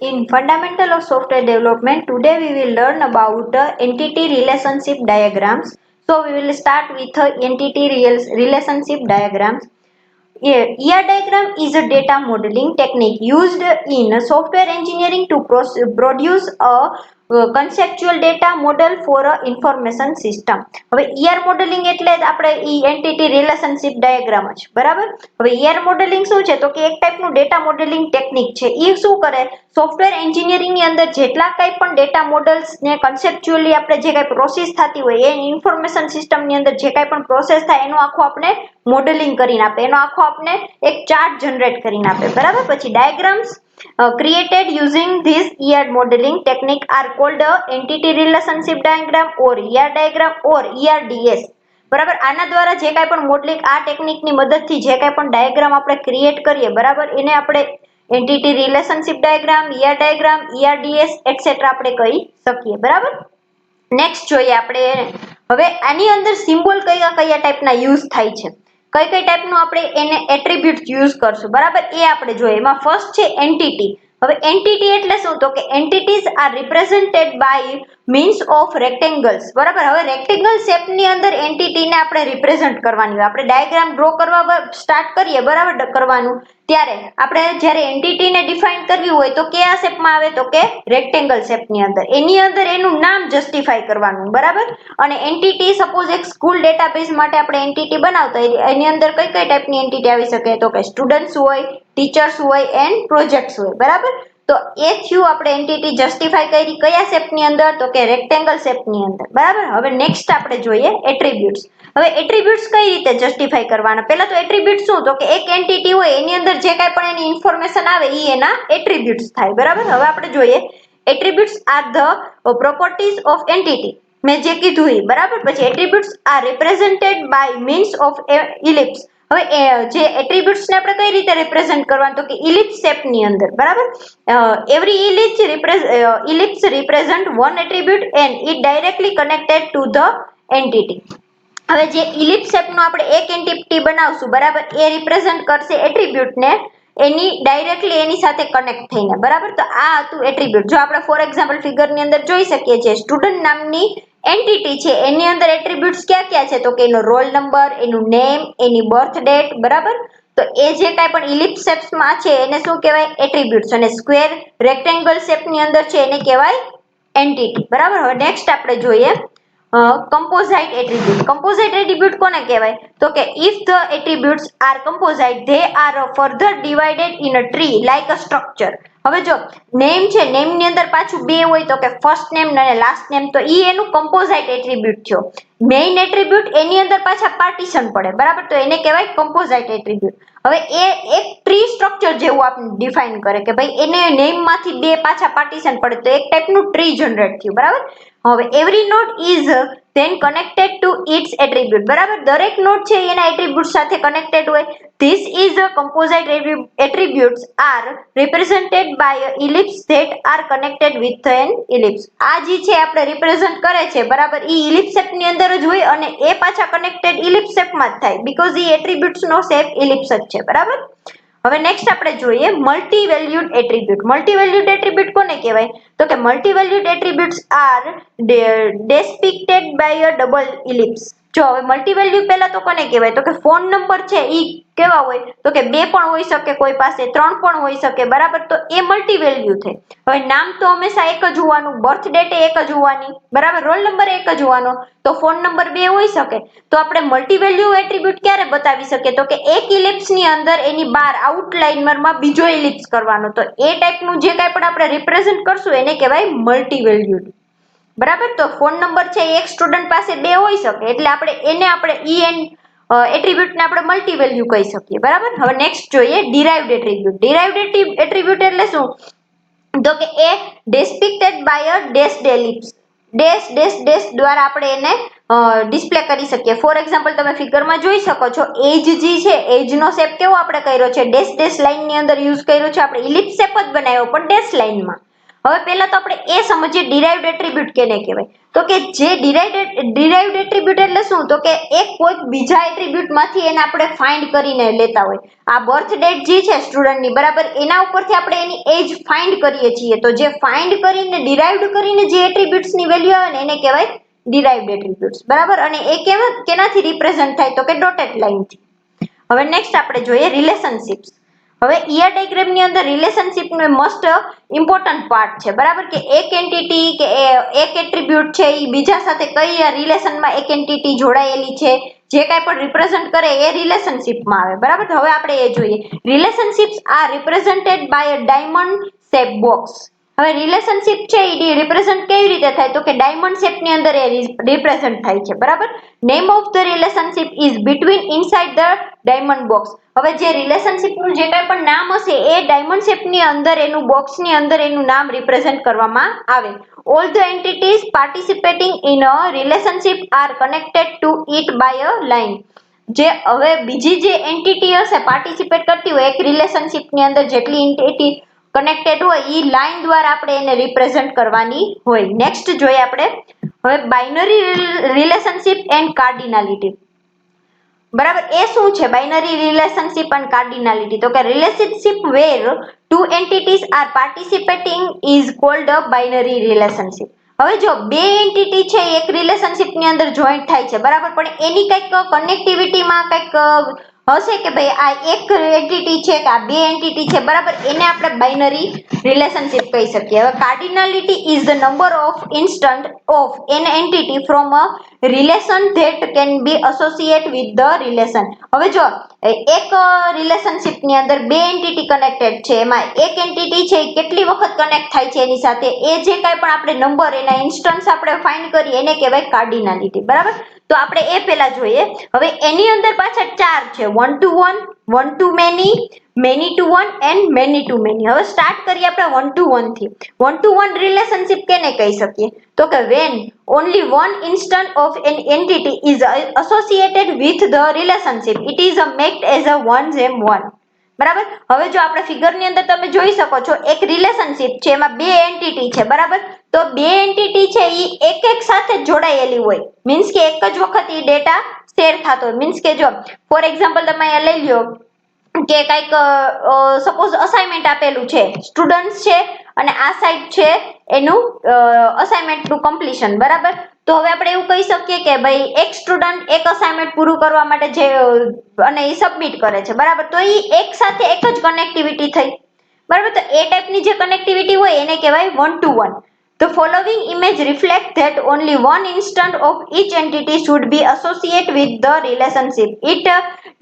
In Fundamental of Software Development, today we will learn about entity relationship diagrams. So we will start with entity relationship diagrams. ER diagram is a data modeling technique used in software engineering to produce a conceptual data model for a information system. હવે ER modeling એટલે આપણે entity relationship diagram જ બરાબર. હવે ER modeling શું છે તો કે એક ટાઈપનું ડેટા મોડેલિંગ ટેકનિક છે. એ શું કરે સોફ્ટવેર એન્જિનિયરિંગ ની અંદર જેટલા કંઈ પણ ડેટા મોડલ્સ ને કન્સેપ્ચ્યુઅલી આપણે જે કંઈ પ્રોસેસ થતી હોય એ ઇન્ફોર્મેશન સિસ્ટમ ની અંદર જે કંઈ પણ પ્રોસેસ થાય એનું આખું આપણે મોડેલિંગ કરીને આપે, એનો આખો આપણે એક ચાર્ટ જનરેટ કરીને આપે બરાબર. પછી diagrams created using this ER modeling technique are called entity relationship diagram or ER diagram or ERDS બરાબર. આના દ્વારા જે કાંઈ પણ મોડેલિંગ આ ટેકનિકની મદદથી જે કાંઈ પણ ડાયાગ્રામ આપણે ક્રિએટ કરીએ બરાબર એને આપણે entity relationship diagram, ER diagram, ERDS etcetera આપણે કહી શકીએ બરાબર. નેક્સ્ટ જોઈએ આપણે હવે આની અંદર સિમ્બોલ કયા કયા ટાઈપના યુઝ થાય છે, કઈ કઈ ટાઈપનું આપણે એને એટ્રીબ્યુટ યુઝ કરશું બરાબર એ આપણે જોઈએ. એમાં ફર્સ્ટ છે એન્ટિટી. હવે એન્ટિટી એટલે શું તો કે entities are represented by means of rectangles બરાબર. હવે રેક્ટેંગલ શેપની અંદર એન્ટિટીને આપણે રિપ્રેઝેન્ટ કરવાની હોય. આપણે ડાયાગ્રામ ડ્રો કરવા સ્ટાર્ટ કરીએ બરાબર કરવાનું ત્યારે આપણે જ્યારે એન્ટિટીને ડિફાઇન કરવી હોય તો કયા શેપમાં આવે તો કે રેક્ટેંગલ શેપની અંદર. એની અંદર એનું નામ જસ્ટિફાઈ કરવાનું બરાબર. અને એન્ટિટી સપોઝ એક સ્કૂલ ડેટાબેઝ માટે આપણે એન્ટિટી બનાવતા હોય એની અંદર કઈ કઈ ટાઈપની એન્ટિટી આવી શકે તો કે સ્ટુડન્ટ્સ હોય, ટીચર્સ હોય એન્ડ પ્રોજેક્ટ્સ હોય બરાબર. તો એ થયું આપણે એન્ટિટી જસ્ટિફાઈ કરી કયા શેપની અંદર તો કે રેક્ટેંગલ શેપની અંદર બરાબર. હવે નેક્સ્ટ આપણે જોઈએ એટ્રીબ્યુટ્સ. હવે એટ્રીબ્યુટ્સ કઈ રીતે જસ્ટિફાઈ કરવાના, પહેલા તો એટ્રીબ્યુટ શું તો કે એક એન્ટિટી હોય એની અંદર જે કાંઈ પણ એની ઇન્ફોર્મેશન આવે એ એના એટ્રીબ્યુટ્સ થાય બરાબર. હવે આપણે જોઈએ attributes are the properties of entity મેં જે કીધું એ બરાબર. પછી attributes are represented by means of ellipse. હવે જે એટ્રીબ્યુટ્સ ને આપણે કઈ રીતે રિપ્રેઝેન્ટ કરવાનું તો કે ઇલિપ્સ શેપની અંદર બરાબર. Every ellipse represent one attribute and it directly connected to the entity. હવે જે ઇલિપ્સ શેપનો આપણે એક એન્ટિટી બનાવશું બરાબર એ રિપ્રેઝન્ટ કરશે એટ્રીબ્યુટને એની ડાયરેક્ટલી એની સાથે કનેક્ટ થઈને બરાબર. તો આ હતું એટ્રીબ્યુટ. જો આપણે ફોર એક્ઝામ્પલ ફિગરની અંદર જોઈ શકીએ છીએ સ્ટુડન્ટ નામની એન્ટિટી છે એની અંદર એટ્રીબ્યુટ્સ ક્યાં ક્યાં છે તો કે એનો રોલ નંબર, એનું નેમ, એની બર્થ ડેટ બરાબર. તો એ જે કાંઈ પણ ઇલિપ્સ શેપ્સમાં છે એને શું કહેવાય એટ્રીબ્યુટ્સ, અને સ્ક્વેર રેક્ટેંગલ શેપની અંદર છે એને કહેવાય એન્ટિટી બરાબર. હવે નેક્સ્ટ આપણે જોઈએ composite attribute. Composite attribute કોને કહેવાય તો કે if the attributes are composite they are further divided in a tree like a structure. હવે જો નેમ છે, નેમ ની અંદર પાછું બે હોય તો કે ફર્સ્ટ નેમ અને લાસ્ટ નેમ, તો ઈ એનું કમ્પોઝાઇટ એટ્રીબ્યુટ થયો. મેઇન એટ્રીબ્યુટ એની અંદર પાછા પાર્ટીશન પડે બરાબર તો એને કહેવાય કમ્પોઝાઇટ એટ્રીબ્યુટ. હવે એ એક ટ્રી સ્ટ્રક્ચર જેવું આપણે ડિફાઇન કરે કે ભાઈ એને નેમ માંથી બે પાછા પાર્ટીશન પડે તો એક ટાઈપનું ટ્રી જનરેટ થયું બરાબર. હવે every node is then connected to its attribute બરાબર. દરેક નોડ છે એના એટ્રીબ્યુટ સાથે કનેક્ટેડ હોય. This is a composite attributes are represented by ellipse that are connected with an ellipse. આ જે છે આપણે રિપ્રેઝન્ટ કરે છે બરાબર ઈ ઇલિપ્સ શેપ ની અંદર જ હોય અને એ પાછા કનેક્ટેડ ઇલિપ્સ શેપમાં જ થાય બીકોઝ ઈ એટ્રીબ્યુટ્સ નો શેપ ઇલિપ્સ જ છે બરાબર. હવે નેક્સ્ટ આપણે જોઈએ મલ્ટીવેલ્યુડ એટ્રીબ્યુટ. મલ્ટીવેલ્યુડ એટ્રીબ્યુટ કોને કહેવાય તો કે multivalued attributes are depicted by a double ellipse. જો હવે મલ્ટીવેલ્યુ પહેલા તો કોને કહેવાય તો કે ફોન નંબર છે ઈ કેવા હોય તો કે બે પણ હોઈ શકે, કોઈ પાસે ત્રણ પણ હોઈ શકે બરાબર. તો એ મલ્ટીવેલ્યુ થઈ. હવે નામ તો હંમેશા એક જ હોવાનું, બર્થ ડેટ એક જ હોવાની બરાબર, રોલ નંબર એક જ હોવાનો, તો ફોન નંબર બે હોઈ શકે. તો આપણે મલ્ટીવેલ્યુ એટ્રીબ્યુટ ક્યારે બતાવી શકીએ તો કે એક ઇલિપ્સ ની અંદર એની બહાર આઉટલાઇનરમાં બીજો ઇલિપ્સ કરવાનો. તો એ ટાઈપનું જે કાંઈ પણ આપણે રિપ્રેઝન્ટ કરશું એને કહેવાય મલ્ટીવેલ્યુડ બરાબર. તો ફોન નંબર છે એક સ્ટુડન્ટ પાસે બે હોઈ શકે એટલે આપણે એને આપણે એટ્રીબ્યુટને આપણે મલ્ટીવેલ્યુ કહી શકીએ બરાબર. હવે નેક્સ્ટ જોઈએ ડિરાઇવ્ડ એટ્રીબ્યુટ. ડિરાઇવ્ડ એટ્રીબ્યુટ એટલે શું તો કે એ depicted by a dashed ellipse. Dash દ્વારા આપણે એને ડિસ્પ્લે કરી શકીએ. ફોર એક્ઝામ્પલ તમે ફિગરમાં જોઈ શકો છો એજ જે છે એજ નો શેપ કેવો આપણે કર્યો છે ડેશ લાઇન ની અંદર યુઝ કર્યો છે આપણે, ઇલિપ્સ શેપ જ બનાવ્યો પણ ડેશ લાઇનમાં. હવે પહેલા તો આપણે એ સમજીએ ડિરાઇવ્ડ એટ્રીબ્યુટ કેને કહેવાય. તો કે જે ડિરાઇવ્ડ એટ્રીબ્યુટ એટલે શું? તો કે એક કોઈ બીજા એટ્રીબ્યુટ માંથી એને આપણે ફાઇન્ડ કરીને લેતા હોય. આ બર્થ ડેટ જે છે સ્ટુડન્ટની, બરાબર, એના ઉપરથી આપણે એની એજ ફાઇન્ડ કરીએ છીએ. તો જે ફાઇન્ડ કરીને ડિરાઇવ્ડ કરીને જે એટ્રીબ્યુટ્સ ની વેલ્યુ આવે ને એને કહેવાય ડિરાઇવ્ડ એટ્રીબ્યુટ્સ, બરાબર. અને એ કેનાથી રિપ્રેઝન્ટ થાય? તો કે ડોટેડ લાઇનથી. હવે નેક્સ્ટ આપણે જોઈએ રિલેશનશિપ્સ. હવે ઈઆર ડાયાગ્રામ ની અંદર રિલેશનશિપ નો મોસ્ટ ઇમ્પોર્ટન્ટ પાર્ટ છે, બરાબર, કે એક એન્ટિટી કે એક એટ્રીબ્યુટ છે એ બીજા સાથે કઈ રિલેશનમાં એક એન્ટિટી જોડાયેલી છે, જે કાંઈ પણ રિપ્રેઝન્ટ કરે એ રિલેશનશિપમાં આવે, બરાબર. તો હવે આપણે એ જોઈએ. Relationships are represented by a diamond shape box. હવે રિલેશનશિપ છે એ રિપ્રેઝન્ટ કેવી રીતે થાય? તો કે ડાયમંડ શેપ ની અંદર એ રિપ્રેઝન્ટ થાય છે, બરાબર. Name of the relationship is between inside the diamond box. હવે જે રિલેશનશિપ નું જે કાંઈ પણ નામ હશે એ ડાયમંડ શેપ ની અંદર એનું બોક્સ ની અંદર એનું નામ રિપ્રેઝન્ટ કરવામાં આવે. All the entities participating in a relationship are connected to it by a line. જે હવે બીજી જે એન્ટિટી હશે પાર્ટિસિપેટ કરતી હોય એક રિલેશનશિપ ની અંદર, જેટલી એન્ટિટી કનેક્ટેડ હોય એ લાઈન દ્વારા આપણે એને રિપ્રેઝન્ટ કરવાની હોય. નેક્સ્ટ જોઈએ આપણે હવે બાઇનરી રિલેશનશિપ એન્ડ કાર્ડિનાલિટી. બરાબર, એ શું છે બાઇનરી રિલેશનશિપ એન્ડ કાર્ડિનાલિટી? તો કે relationship where two entities are participating is called a binary relationship. હવે જો બે એન્ટિટી છે એક રિલેશનશિપ ની અંદર જોઈન્ટ થાય છે, બરાબર, પણ એની કંઈક કનેક્ટિવિટીમાં કંઈક હશે કે ભાઈ આ એક એન્ટિટી છે કે આ બે એન્ટિટી છે, બરાબર, એને આપણે બાઇનરી રિલેશનશિપ કહી શકીએ. હવે cardinality is the number of instant of an entity from a relation that can be associate with the relation. હવે જો એક રિલેશનશિપ ની અંદર બે એન્ટિટી કનેક્ટેડ છે, એમાં એક એન્ટિટી છે એ કેટલી વખત કનેક્ટ થાય છે એની સાથે, એ જે કાંઈ પણ આપણે નંબર એના ઇન્સ્ટન્સ આપણે ફાઇન્ડ કરીએ એને કહેવાય કાર્ડિનાલિટી, બરાબર. તો આપણે એ પહેલા જોઈએ. હવે એની અંદર પાછળ ચાર છે: one to one, one to many, many to one and many to many. હવે સ્ટાર્ટ કરીએ આપણે વન ટુ વન થી. વન ટુ વન રિલેશનશિપ કેને કહી શકીએ? તો કે when only one instant of an entity is associated with the relationship, it is marked as a 1:1. બરાબર. હવે જો આપણે ફિગર ની અંદર તમે જોઈ શકો છો એક રિલેશનશિપ છે એમાં બે એન્ટિટી છે, બરાબર. તો બે એન્ટિટી છે એ એક સાથે જોડાયેલી હોય, મીન્સ કે એક જ વખત એ ડેટા શેર થતો હોય. મીન્સ કે જો ફોર એક્ઝામ્પલ તમે અહીંયા લઈ લ્યો કે કઈક સપોઝ અસાઇનમેન્ટ આપેલું છે, સ્ટુડન્ટ્સ છે અને આ સાઈડ છે એનું અસાઇનમેન્ટ નું કમ્પ્લીશન, બરાબર. તો હવે આપણે એવું કહી શકીએ કે ભાઈ એક સ્ટુડન્ટ એક અસાઇનમેન્ટ પૂરું કરવા માટે જે અને એ સબમિટ કરે છે, બરાબર. તો એ એક સાથે એક જ કનેક્ટિવિટી થઈ, બરાબર. તો એ ટાઈપની જે કનેક્ટિવિટી હોય એને કહેવાય one to one. The following image reflects that only one instant of each entity should be associated with the relationship. It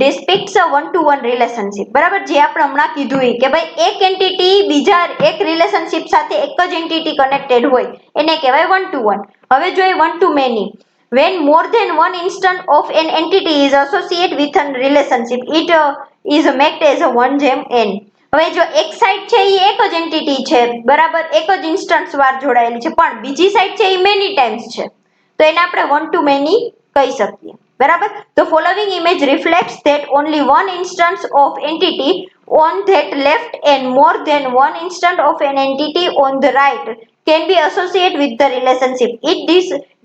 depicts a one-to-one relationship. બરાબર, જે આપણે હમણાં કીધું કે ભાઈ એક એન્ટિટી બીજા એક રિલેશનશિપ સાથે એક જ એન્ટિટી કનેક્ટેડ હોય એને કહેવાય વન ટુ વન. હવે જોઈએ one to many. When more than one instant of an entity is associated with a relationship, it is marked as a 1:n. હવે જો એક સાઈડ છે એ એક જ એન્ટિટી છે, બરાબર, એક જ ઇન્સ્ટન્સ વાર જોડાયેલી છે, પણ બીજી સાઈડ છે એ મેની ટાઈમ્સ છે, તો એને આપણે વન ટુ મેની કહી શકીએ, બરાબર. The following image reflects that only one instance of entity on that left and more than one instant of an entity on the right can be associated with the relationship. It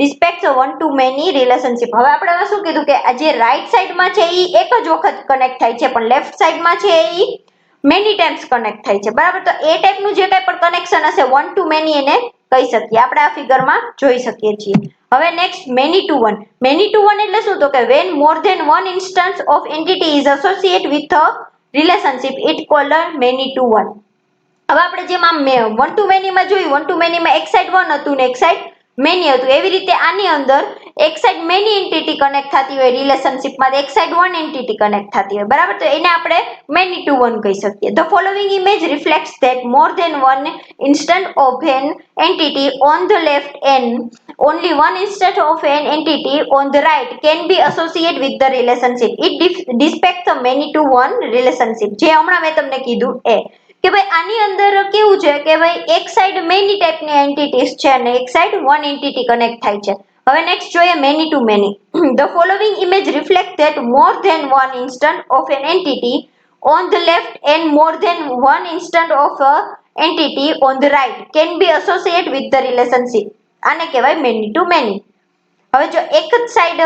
depicts a one to many relationship. હવે આપણે શું કીધું કે આ જે right સાઈડમાં છે એ એક જ વખત કનેક્ટ થાય છે, પણ લેફ્ટ સાઈડમાં છે એ મેની ટાઈમ્સ કનેક્ટ થાય છે, બરાબર. તો એ ટાઈપનું જે કાંઈ પણ કનેક્શન હશે વન ટુ મેની એને કહી શકીએ, આપણે આ ફિગરમાં જોઈ શકીએ છીએ. હવે next many to one. Many to one એટલે શું? તો કે when more than one instance of entity is associated with a relationship it called many to one. હવે આપણે જેમ આમ વન ટુ મેનીમાં જોયું, વન ટુ મેનીમાં એક સાઈડ વન હતું ને એક સાઈડ મેની હતું, એવી રીતે આની અંદર એક સાઈડ મેની એન્ટિટી કનેક્ટ થતી હોય રિલેશનશિપમાં, એક સાઈડ વન એન્ટિટી કનેક્ટ થતી હોય, બરાબર. તો એને આપણે મેની ટુ વન કહી શકીએ. The following image reflects that more than one instant of an entity on the left and only one instant of an entity on the right can be associated with the relationship. It depicts a many to one relationship. જે હમણાં મેં તમને કીધું એ કે ભાઈ આની અંદર કેવું છે કે ભાઈ એક સાઈડ મેની ટાઈપની એન્ટિટીઝ છે અને એક સાઈડ વન એન્ટિટી કનેક્ટ થાય છે. હવે નેક્સ્ટ જોઈએ many to many. The following image reflects that more than one instant of an entity on the left and more than one instant of entity on the right can be associated with the relationship. આને કહેવાય many to many. હવે જો એક જ side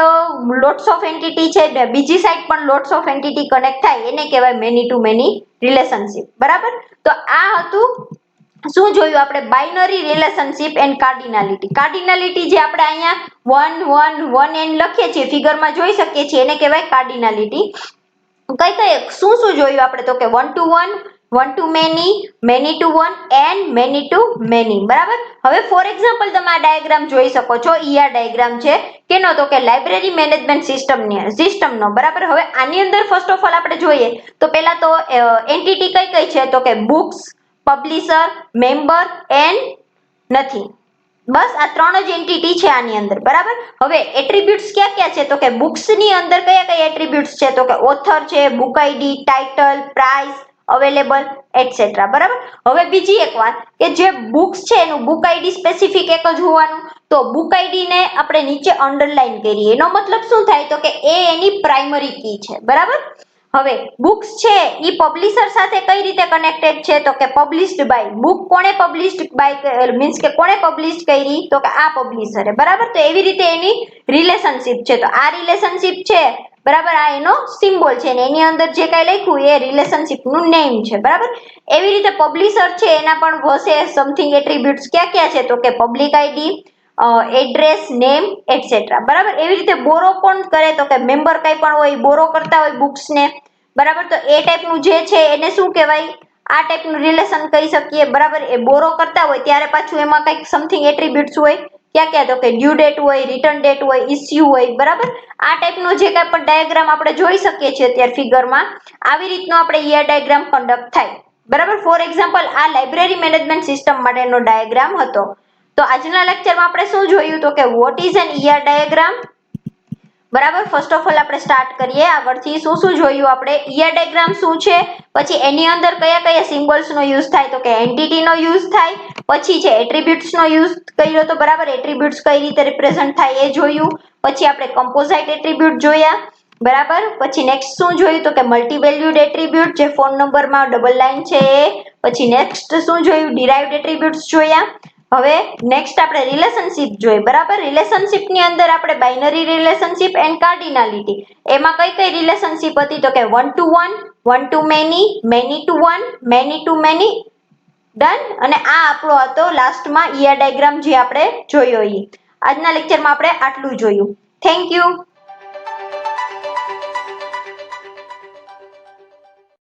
lots of entity છે ને બીજી side પણ લોટ્સ ઓફ એન્ટિટી કનેક્ટ થાય એને કહેવાય many to many relationship. બરાબર, તો આ હતું શું જોયું આપણે બાઇનરી રિલેશનશિપ એન્ડ કાર્ડિનાલિટી. કાર્ડિનાલિટી જે આપણે અહીંયા 1 1 1 n લખીએ છીએ ફિગરમાં જોઈ શકીએ છીએ એને કહેવાય કાર્ડિનાલિટી. કઈ કઈ શું જોયું આપણે તો કે 1 to 1, 1 to many, many to 1 and many to many. બરાબર, હવે ફોર એક્ઝામ્પલ તમે આ ડાયાગ્રામ જોઈ શકો છો. આ ડાયાગ્રામ છે કેનો તો કે લાઇબ્રેરી મેનેજમેન્ટ સિસ્ટમનો. બરાબર, હવે આની અંદર ફર્સ્ટ ઓફ ઓલ આપણે જોઈએ તો પહેલા તો એન્ટિટી કઈ કઈ છે તો કે books, publisher, member and nothing. બસ આ ત્રણ જ એન્ટિટી છે આની અંદર. બરાબર, હવે એટ્રીબ્યુટ્સ ક્યાં ક્યાં છે તો કે બુક્સ ની અંદર કયા કયા એટ્રીબ્યુટ્સ છે તો કે ઓથર છે, book ID, title, price, available etcetera. બરાબર, હવે બીજી એક વાત કે જે બુક્સ છે એનું બુક આઈડી સ્પેસિફિક એક જ હોવાનું. તો બુક આઈડી ને આપણે નીચે અંડરલાઈન કરીએ એનો મતલબ શું થાય તો કે એ એની પ્રાઇમરી કી છે. બરાબર, હવે બુક્સ છે ઈ પબ્લિશર સાથે કઈ રીતે કનેક્ટેડ છે તો કે પબ્લિશ્ડ બાય. બુક કોણે પબ્લિશ્ડ બાય મીન્સ કે કોણે પબ્લિશ કરી તો કે આ પબ્લિશરે. બરાબર, તો એવી રીતે એની રિલેશનશિપ છે. તો આ રિલેશનશિપ છે. બરાબર, આ એનો સિમ્બોલ છે ને એની અંદર જે કઈ લખ્યું એ રિલેશનશિપ નું નેમ છે. બરાબર, એવી રીતે પબ્લિશર છે એના પણ હશે સમથિંગ એટ્રીબ્યુટ્સ. ક્યાં ક્યાં છે તો કે public ID, address, name etcetera. બરાબર, એવી રીતે બોરો કોણ કરે તો કે મેમ્બર કઈ પણ હોય બોરો કરતા હોય બુક્સ ને. બરાબર, તો એ ટાઈપનું જે છે એને શું કહેવાય આ ટાઈપનું રિલેશન કહી શકીએ. બરાબર, એ બોરો કરતા હોય ત્યારે પાછું એમાં કઈક સમથિંગ એટ્રીબ્યુટ્સ હોય. ક્યાં ક્યાં તો કે ડ્યુ ડેટ હોય, રિટર્ન ડેટ હોય, ઇસ્યુ હોય. બરાબર, આ ટાઈપનો જે કઈ પણ ડાયાગ્રામ આપણે જોઈ શકીએ છીએ અત્યારે ફિગરમાં આવી રીતનો આપણે ડાયાગ્રામ કન્ડક્ટ થાય. બરાબર, ફોર એક્ઝામ્પલ આ લાઇબ્રેરી મેનેજમેન્ટ સિસ્ટમ માટેનો ડાયાગ્રામ હતો. તો આજના લેક્ચરમાં આપણે શું જોયું તો કે વોટ ઇઝ એન ડાયાગ્રામ. બરાબર, ફર્સ્ટ ઓફ ઓલ આપણે સ્ટાર્ટ કરીએ આગળથી. શું જોયું આપણે ડાયાગ્રામ શું છે, પછી એની અંદર કયા કયા સિમ્બોલ્સ નો યુઝ થાય તો કે એન્ટિટી નો યુઝ થાય, પછી છે એટ્રીબ્યુટ્સ નો યુઝ કર્યો તો. બરાબર, એટ્રીબ્યુટ્સ કઈ રીતે રિપ્રેઝન્ટ થાય એ જોયું. પછી આપણે કમ્પોઝાઇટ એટ્રીબ્યુટ જોયા. બરાબર, પછી નેક્સ્ટ શું જોયું તો કે મલ્ટીવેલ્યુડ એટ્રીબ્યુટ જે ફોન નંબરમાં ડબલ લાઈન છે એ. પછી નેક્સ્ટ શું જોયું ડિરાઇવ્ડ એટ્રીબ્યુટ્સ જોયા. હવે નેક્સ્ટ આપણે રિલેશનશિપ જોઈ. બરાબર, રિલેશનશિપ ની અંદર આપણે બાઇનરી રિલેશનશિપ એન્ડ કાર્ડિનાલિટી. એમાં કઈ કઈ રિલેશનશિપ હતી તો કે 1 to 1, 1 to many, many to 1, many to many. Done, અને આ આપણો હતો લાસ્ટમાં ડાયાગ્રામ જે આપણે જોયો. આજના લેક્ચરમાં આપણે આટલું જોયું. Thank you.